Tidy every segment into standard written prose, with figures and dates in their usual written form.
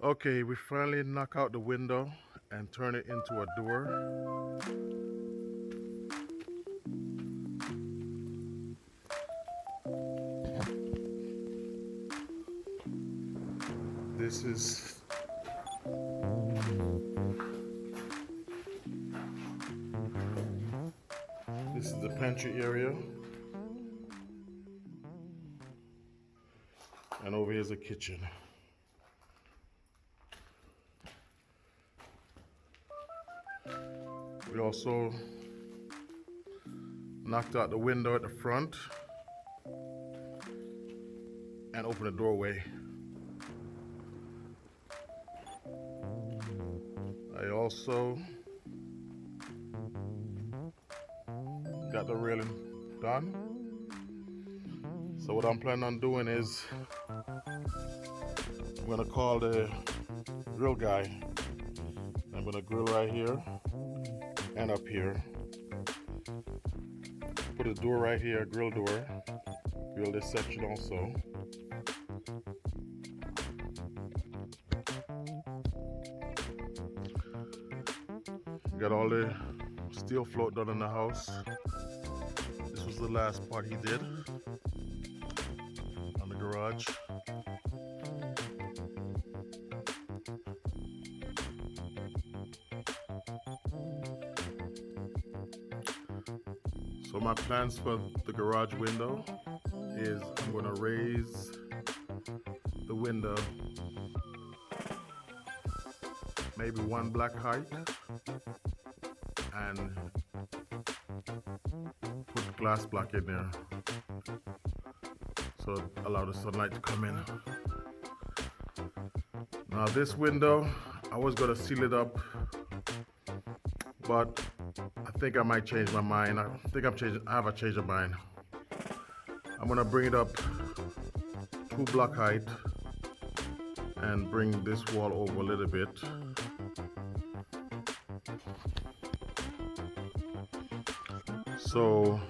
Okay, we finally knock out the window and turn it into a door. This is the pantry area, and over here is the kitchen. We also knocked out the window at the front and opened the doorway. I also got the railing done. So what I'm planning on doing is I'm gonna call the grill guy. I'm gonna grill right here and up here. Put a door right here, grill door. Grill this section also. Got all the steel float done in the house. This was the last part he did on the garage. So my plans for the garage window is I'm going to raise the window maybe one block height and put glass block in there so allow the sunlight to come in. Now this window, I was going to seal it up, but I think I might change my mind. I have a change of mind. I'm gonna bring it up 2 block height and bring this wall over a little bit. So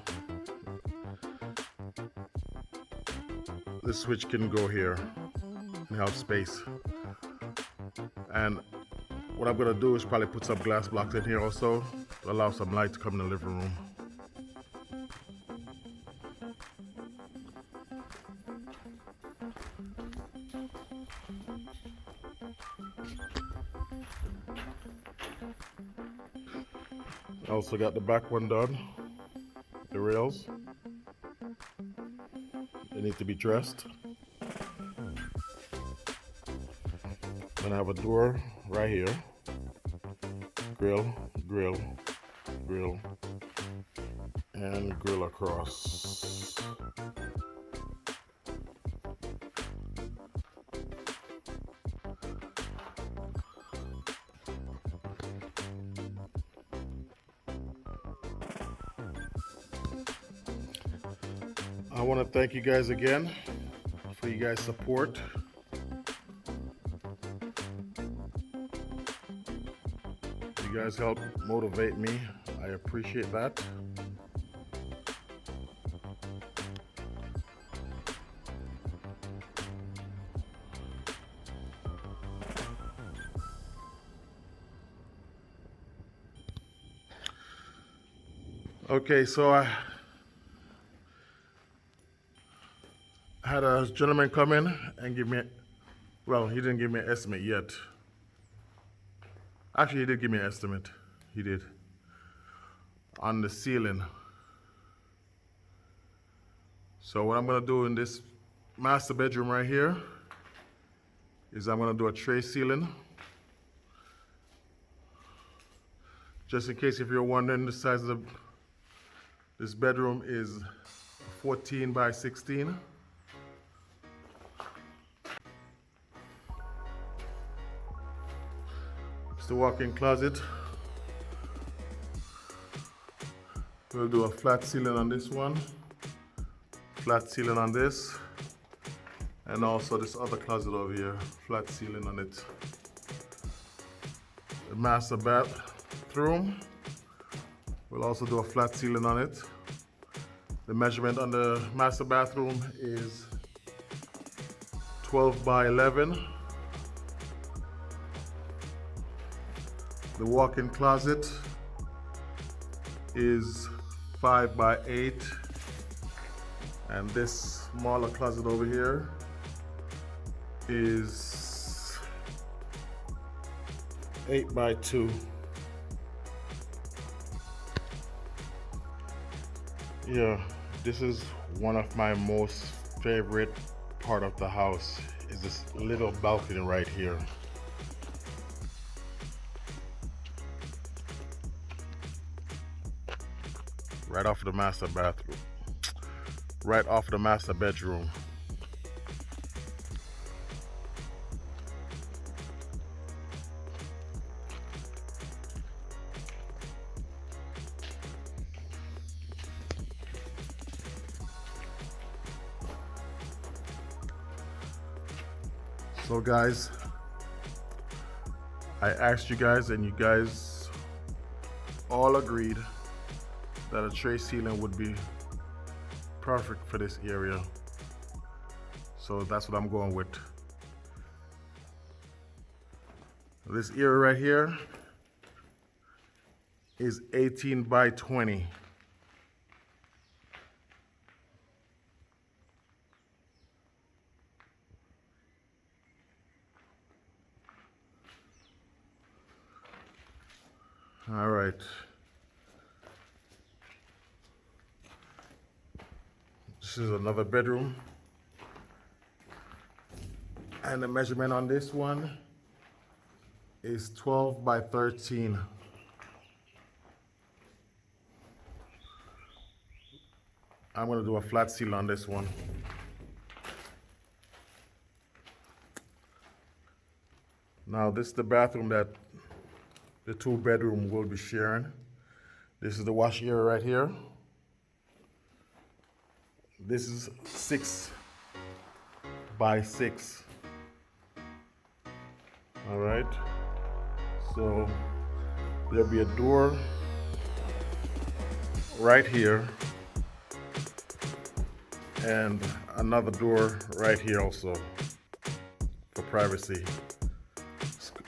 the switch can go here and have space. And what I'm gonna do is probably put some glass blocks in here also to allow some light to come in the living room. I also got the back one done, the rails. They need to be dressed. Then I have a door right here. Grill, grill, grill, and grill across. I want to thank you guys again for you guys' support. You guys help motivate me. I appreciate that. Okay, so I had a gentleman come in and give me, well, he didn't give me an estimate yet. Actually, he did give me an estimate. He did. On the ceiling. So what I'm gonna do in this master bedroom right here is I'm gonna do a tray ceiling. Just in case if you're wondering, the size of this bedroom is 14 by 16. It's the walk-in closet. We'll do a flat ceiling on this one, flat ceiling on this, and also this other closet over here, flat ceiling on it. The master bathroom, we'll also do a flat ceiling on it. The measurement on the master bathroom is 12 by 11. The walk-in closet is 5 by 8, and this smaller closet over here is 8 by 2. Yeah, this is one of my most favorite part of the house, is this little balcony right here. Right off the master bathroom. Right off the master bedroom. So guys, I asked you guys and you guys all agreed that a tray ceiling would be perfect for this area. So that's what I'm going with. This area right here is 18 by 20. All right. This is another bedroom. And the measurement on this one is 12 by 13. I'm gonna do a flat ceiling on this one. Now this is the bathroom that the 2-bedroom will be sharing. This is the wash area right here. This is 6 by 6. All right. So there'll be a door right here and another door right here also for privacy.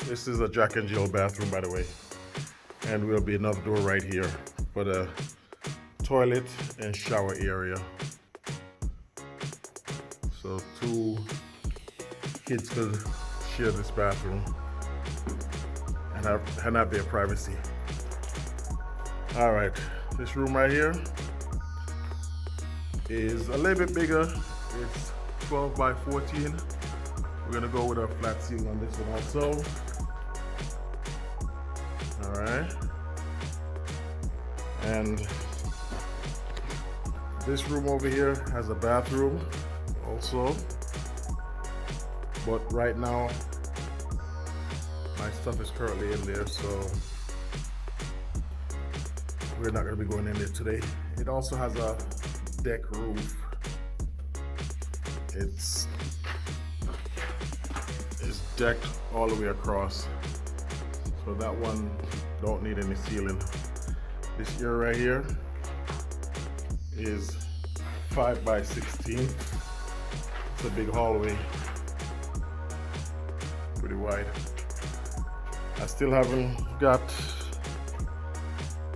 This is a Jack and Jill bathroom, by the way. And there'll be another door right here for the toilet and shower area. So 2 kids could share this bathroom and have their privacy. All right, this room right here is a little bit bigger. It's 12 by 14. We're gonna go with a flat ceiling on this one also. All right. And this room over here has a bathroom also. But right now, my stuff is currently in there, so we're not gonna be going in there today. It also has a deck roof. It's decked all the way across. So that one don't need any ceiling. This area right here is 5 by 16. It's a big hallway, pretty wide. I still haven't got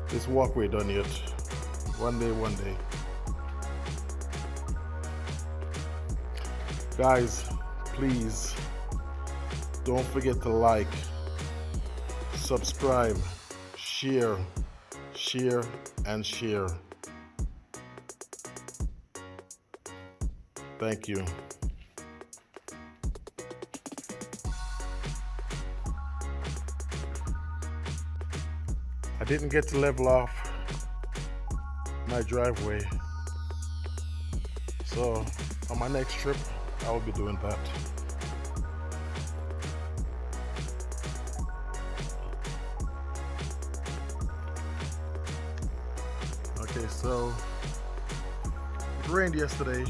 this walkway done yet. One day. Guys, please don't forget to like, subscribe, share, and share. Thank you. I didn't get to level off my driveway, so on my next trip I will be doing that. Okay, so it rained yesterday.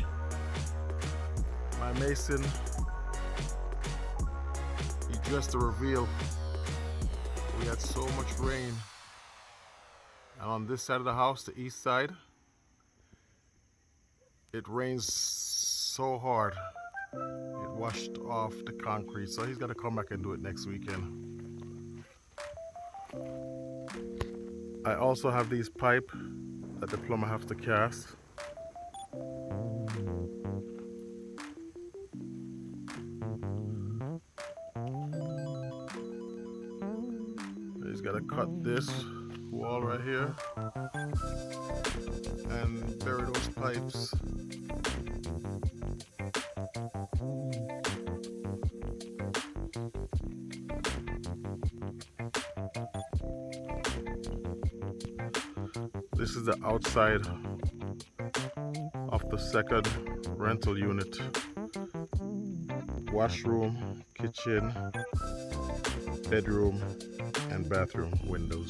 My mason, he dressed the reveal. We had so much rain. And on this side of the house, the east side, it rains so hard. It washed off the concrete. So he's gonna come back and do it next weekend. I also have these pipe that the plumber have to cast. He's got to cut this wall right here and bury those pipes. This is the outside of the second rental unit. Washroom, kitchen, bedroom, and bathroom windows.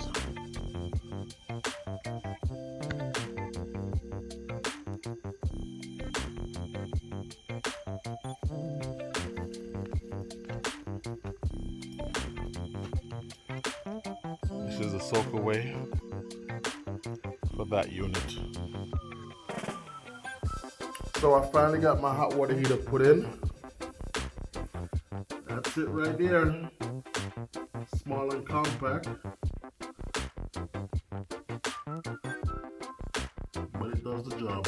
This is the soakaway for that unit. So I finally got my hot water heater put in. That's it right there. Small and compact, but it does the job.